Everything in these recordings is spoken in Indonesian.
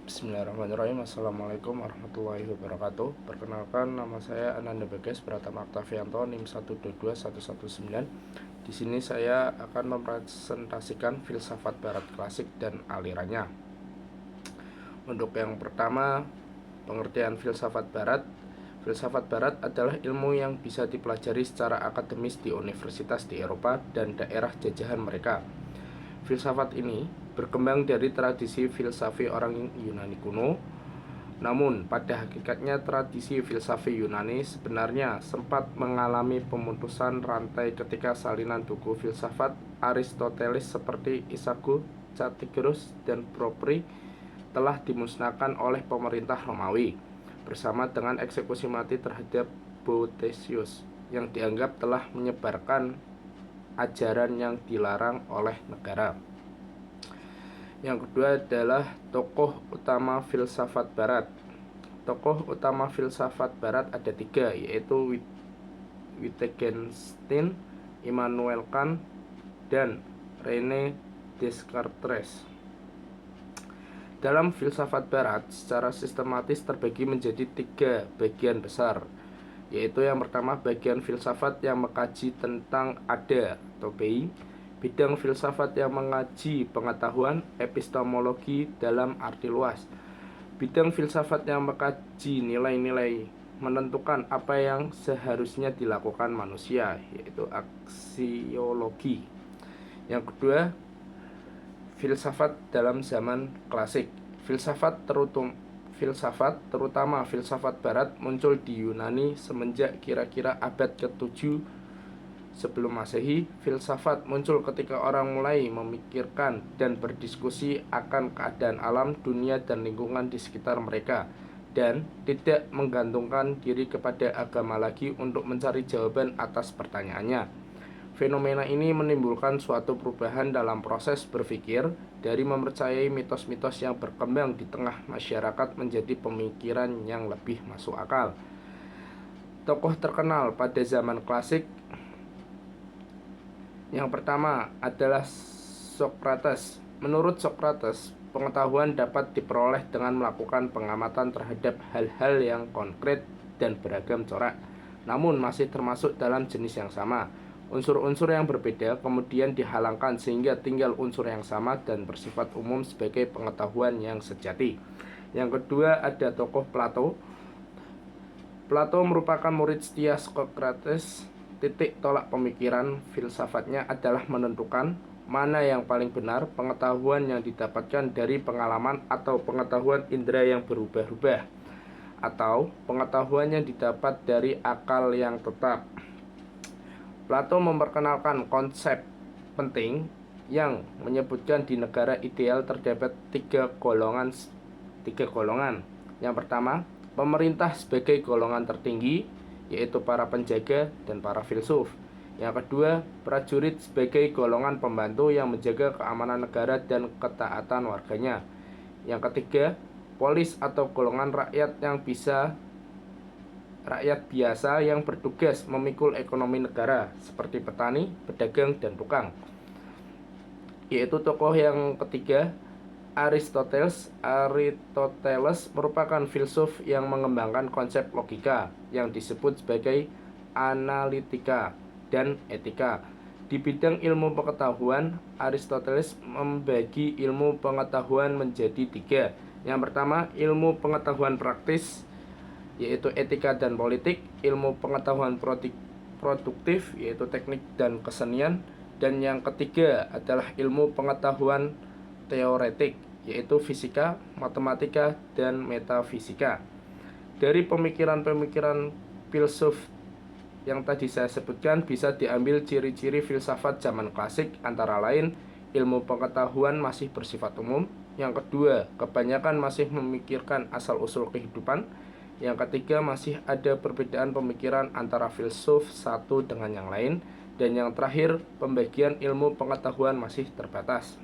Bismillahirrahmanirrahim. Assalamualaikum warahmatullahi wabarakatuh. Perkenalkan, nama saya Ananda Bagas Pratama Oktavianto, NIM 1221119. Di sini saya akan mempresentasikan filsafat barat klasik dan alirannya. Untuk yang pertama, pengertian filsafat barat. Filsafat barat adalah ilmu yang bisa dipelajari secara akademis di universitas di Eropa dan daerah jajahan mereka. Filsafat ini berkembang dari tradisi filsafi orang Yunani kuno. Namun, pada hakikatnya tradisi filsafi Yunani sebenarnya sempat mengalami pemutusan rantai ketika salinan buku filsafat Aristoteles seperti Isago, Cratygeros, dan Propri telah dimusnahkan oleh pemerintah Romawi bersama dengan eksekusi mati terhadap Boethius yang dianggap telah menyebarkan ajaran yang dilarang oleh negara. Yang kedua adalah tokoh utama filsafat barat. Tokoh utama filsafat barat ada tiga, yaitu Wittgenstein, Immanuel Kant, dan René Descartes. Dalam filsafat barat secara sistematis terbagi menjadi tiga bagian besar, yaitu yang pertama bagian filsafat yang mengkaji tentang ada atau BI, bidang filsafat yang mengkaji pengetahuan epistemologi dalam arti luas, bidang filsafat yang mengkaji nilai-nilai menentukan apa yang seharusnya dilakukan manusia, yaitu aksiologi. Yang kedua, filsafat dalam zaman klasik. Filsafat terutama filsafat barat muncul di Yunani semenjak kira-kira abad ke-7 sebelum Masehi. Filsafat muncul ketika orang mulai memikirkan dan berdiskusi akan keadaan alam, dunia, dan lingkungan di sekitar mereka, dan tidak menggantungkan diri kepada agama lagi untuk mencari jawaban atas pertanyaannya. Fenomena ini menimbulkan suatu perubahan dalam proses berpikir dari mempercayai mitos-mitos yang berkembang di tengah masyarakat menjadi pemikiran yang lebih masuk akal. Tokoh terkenal pada zaman klasik yang pertama adalah Socrates. Menurut Socrates, pengetahuan dapat diperoleh dengan melakukan pengamatan terhadap hal-hal yang konkret dan beragam corak, namun masih termasuk dalam jenis yang sama. Unsur-unsur yang berbeda kemudian dihalangkan sehingga tinggal unsur yang sama dan bersifat umum sebagai pengetahuan yang sejati. Yang kedua ada tokoh Plato. Plato merupakan murid setia Socrates. Titik tolak pemikiran filsafatnya adalah menentukan mana yang paling benar, pengetahuan yang didapatkan dari pengalaman atau pengetahuan indera yang berubah-ubah, atau pengetahuan yang didapat dari akal yang tetap. Plato memperkenalkan konsep penting yang menyebutkan di negara ideal terdapat tiga golongan. Yang pertama, pemerintah sebagai golongan tertinggi, yaitu para penjaga dan para filsuf. Yang kedua, prajurit sebagai golongan pembantu yang menjaga keamanan negara dan ketaatan warganya. Yang ketiga, polis atau golongan rakyat biasa yang bertugas memikul ekonomi negara seperti petani, pedagang, dan tukang. Yaitu tokoh yang ketiga, Aristoteles merupakan filsuf yang mengembangkan konsep logika yang disebut sebagai analitika dan etika. Di bidang ilmu pengetahuan, Aristoteles membagi ilmu pengetahuan menjadi tiga. Yang pertama, ilmu pengetahuan praktis, yaitu etika dan politik, ilmu pengetahuan produktif, yaitu teknik dan kesenian, dan yang ketiga adalah ilmu pengetahuan teoretik, yaitu fisika, matematika, dan metafisika. Dari pemikiran-pemikiran filsuf yang tadi saya sebutkan bisa diambil ciri-ciri filsafat zaman klasik, antara lain ilmu pengetahuan masih bersifat umum. Yang kedua, kebanyakan masih memikirkan asal-usul kehidupan. Yang ketiga, masih ada perbedaan pemikiran antara filsuf satu dengan yang lain. Dan yang terakhir, pembagian ilmu pengetahuan masih terbatas.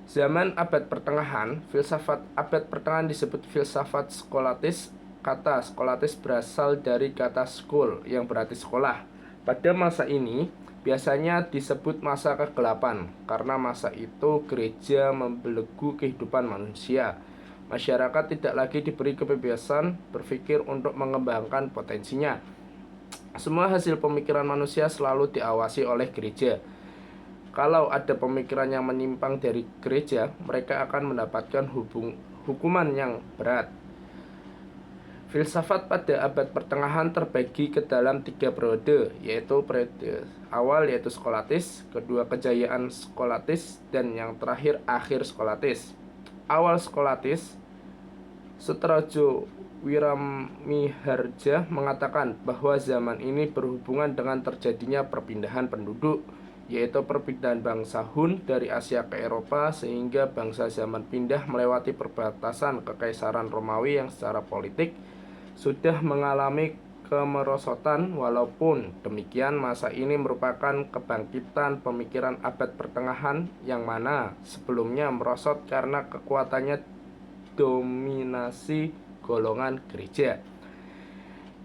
Zaman abad pertengahan, filsafat abad pertengahan disebut filsafat skolatis. Kata skolatis berasal dari kata skol yang berarti sekolah, Pada masa ini biasanya disebut masa kegelapan karena masa itu gereja membelenggu kehidupan manusia. Masyarakat tidak lagi diberi kebebasan berpikir untuk mengembangkan potensinya. Semua hasil pemikiran manusia selalu diawasi oleh gereja. Kalau ada pemikiran yang menyimpang dari gereja, mereka akan mendapatkan hukuman yang berat. Filsafat pada abad pertengahan terbagi ke dalam 3 periode, yaitu periode awal yaitu skolatis, kedua kejayaan skolatis, dan yang terakhir akhir skolatis. Awal skolatis, Sutrajo Wiramiharja mengatakan bahwa zaman ini berhubungan dengan terjadinya perpindahan penduduk, yaitu perpindahan bangsa Hun dari Asia ke Eropa, sehingga bangsa zaman pindah melewati perbatasan Kekaisaran Romawi yang secara politik sudah mengalami kemerosotan. Walaupun demikian, masa ini merupakan kebangkitan pemikiran abad pertengahan yang mana sebelumnya merosot karena kekuatannya dominasi golongan gereja.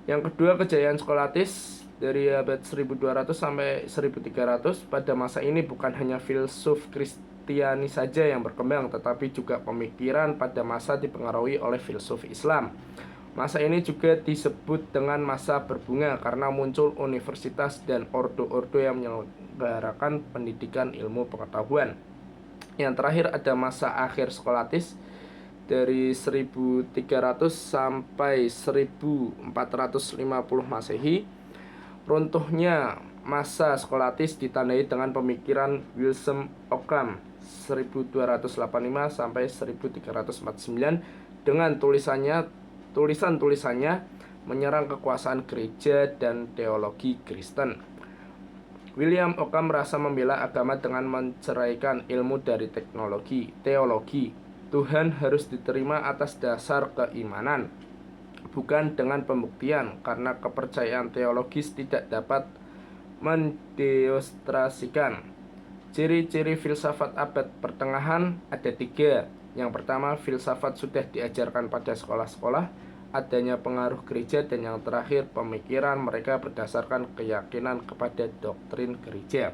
Yang kedua, kejayaan skolatis dari abad 1200 sampai 1300. Pada masa ini bukan hanya filsuf Kristiani saja yang berkembang, tetapi juga pemikiran pada masa dipengaruhi oleh filsuf Islam. Masa ini juga disebut dengan masa berbunga karena muncul universitas dan ordo-ordo yang menyelenggarakan pendidikan ilmu pengetahuan. Yang terakhir ada masa akhir skolatis dari 1300 sampai 1450 Masehi. Runtuhnya masa skolatis ditandai dengan pemikiran Wilhelm Ockham 1285 sampai 1349 dengan tulisan-tulisannya menyerang kekuasaan gereja dan teologi Kristen. William Ockham merasa membela agama dengan menceraikan ilmu dari teologi. Tuhan harus diterima atas dasar keimanan, bukan dengan pembuktian, karena kepercayaan teologis tidak dapat mendemonstrasikan. Ciri-ciri filsafat abad pertengahan ada 3. Yang pertama, filsafat sudah diajarkan pada sekolah-sekolah, adanya pengaruh gereja, dan yang terakhir, pemikiran mereka berdasarkan keyakinan kepada doktrin gereja.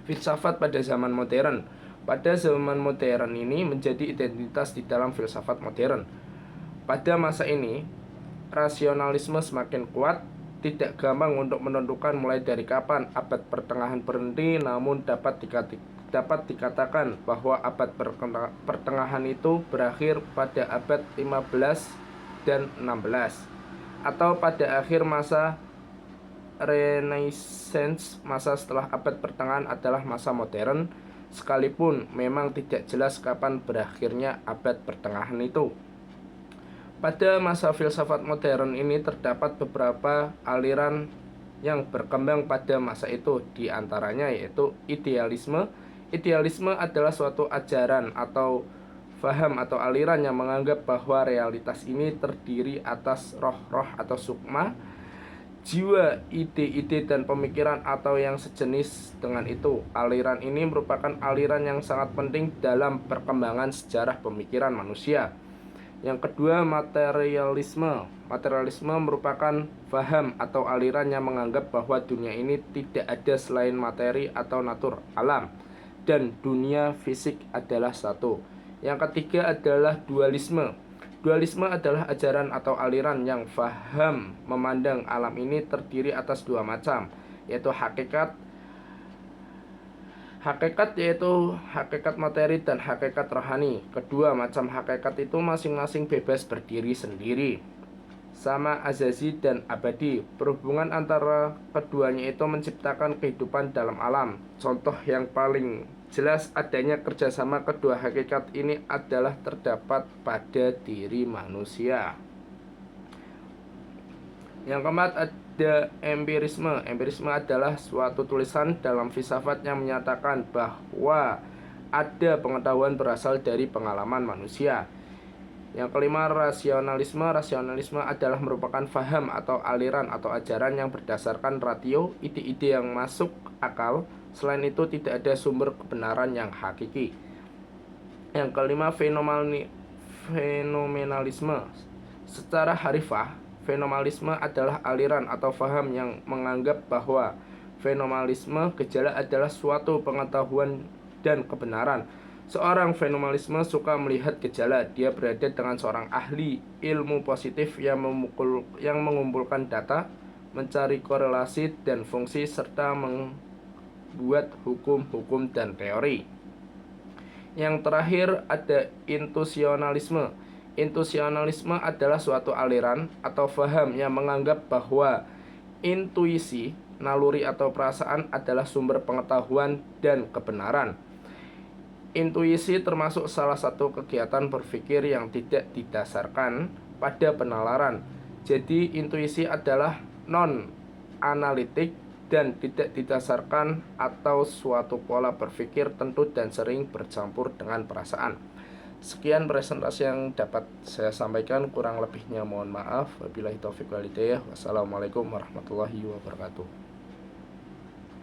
Filsafat pada zaman modern. Pada zaman modern ini menjadi identitas di dalam filsafat modern. Pada masa ini, rasionalisme semakin kuat. Tidak gampang untuk menentukan mulai dari kapan abad pertengahan berhenti, namun dapat dikatakan bahwa abad pertengahan itu berakhir pada abad 15 dan 16, atau pada akhir masa Renaissance. Masa setelah abad pertengahan adalah masa modern, sekalipun memang tidak jelas kapan berakhirnya abad pertengahan itu. Pada masa filsafat modern ini terdapat beberapa aliran yang berkembang pada masa itu, di antaranya yaitu idealisme. Idealisme adalah suatu ajaran atau faham atau aliran yang menganggap bahwa realitas ini terdiri atas roh-roh atau sukma, jiwa, ide-ide, dan pemikiran atau yang sejenis dengan itu. Aliran ini merupakan aliran yang sangat penting dalam perkembangan sejarah pemikiran manusia. Yang kedua, materialisme. Materialisme merupakan faham atau aliran yang menganggap bahwa dunia ini tidak ada selain materi atau natur alam, dan dunia fisik adalah satu. Yang ketiga adalah dualisme. Dualisme adalah ajaran atau aliran yang faham memandang alam ini terdiri atas 2 macam, yaitu Hakikat yaitu hakikat materi dan hakikat rohani. Kedua macam hakikat itu masing-masing bebas berdiri sendiri, sama azazi dan abadi. Perhubungan antara keduanya itu menciptakan kehidupan dalam alam. Contoh yang paling jelas adanya kerjasama kedua hakikat ini adalah terdapat pada diri manusia. Yang keempat ada empirisme. Empirisme adalah suatu tulisan dalam filsafat yang menyatakan bahwa ada pengetahuan berasal dari pengalaman manusia. Yang kelima, rasionalisme. Rasionalisme adalah merupakan faham atau aliran atau ajaran yang berdasarkan ratio, ide-ide yang masuk akal. Selain itu tidak ada sumber kebenaran yang hakiki. Yang kelima, fenomenalisme. Secara harfiah, Fenomenalisme adalah aliran atau paham yang menganggap bahwa fenomenalisme gejala adalah suatu pengetahuan dan kebenaran. Seorang fenomenalisme suka melihat gejala. Dia berada dengan seorang ahli ilmu positif yang mengumpulkan data, mencari korelasi dan fungsi, serta membuat hukum-hukum dan teori. Yang terakhir ada intuisionalisme. Intuisionalisme adalah suatu aliran atau paham yang menganggap bahwa intuisi, naluri atau perasaan adalah sumber pengetahuan dan kebenaran. Intuisi termasuk salah satu kegiatan berpikir yang tidak didasarkan pada penalaran. Jadi intuisi adalah non-analitik dan tidak didasarkan atau suatu pola berpikir tentu dan sering bercampur dengan perasaan. Sekian presentasi yang dapat saya sampaikan, kurang lebihnya mohon maaf. Wabillahi taufiq wal hidayah. Wassalamualaikum warahmatullahi wabarakatuh.